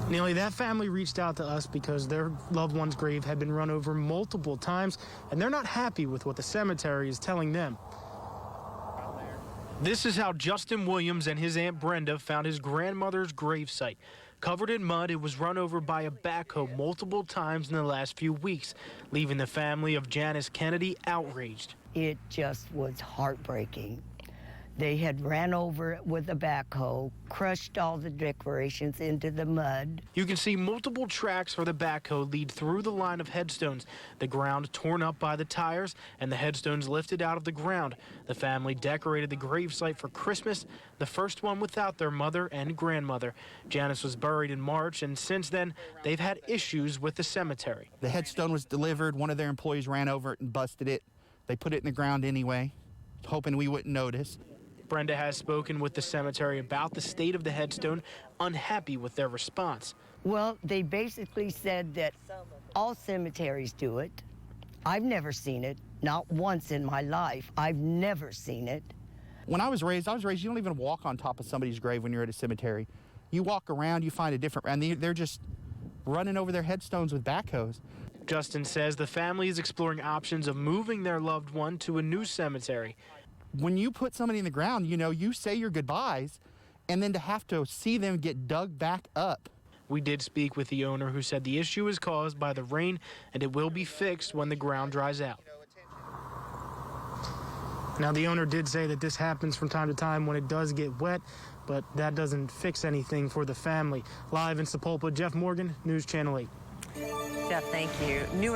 Neely, that family reached out to us because their loved one's grave had been run over multiple times, and they're not happy with what the cemetery is telling them. This is how Justin Williams and his Aunt Brenda found his grandmother's gravesite. Covered in mud, it was run over by a backhoe multiple times in the last few weeks, leaving the family of Janice Kennedy outraged. It just was heartbreaking. They had ran over it with a backhoe, crushed all the decorations into the mud. You can see multiple tracks for the backhoe lead through the line of headstones, the ground torn up by the tires, and the headstones lifted out of the ground. The family decorated the gravesite for Christmas, the first one without their mother and grandmother. Janice was buried in March, and since then, they've had issues with the cemetery. The headstone was delivered. One of their employees ran over it and busted it. They put it in the ground anyway, hoping we wouldn't notice. Brenda has spoken with the cemetery about the state of the headstone, unhappy with their response. Well, they basically said that all cemeteries do it. I've never seen it, not once in my life. I've never seen it. When I was raised, you don't even walk on top of somebody's grave when you're at a cemetery. You walk around, you find a different, and they're just running over their headstones with backhoes. Justin says the family is exploring options of moving their loved one to a new cemetery. When you put somebody in the ground, you say your goodbyes, and then to have to see them get dug back up. We did speak with the owner, who said the issue is caused by the rain and it will be fixed when the ground dries out. Now, the owner did say that this happens from time to time when it does get wet, but that doesn't fix anything for the family. Live in Sapulpa, Jeff Morgan, News Channel 8. Jeff, thank you. New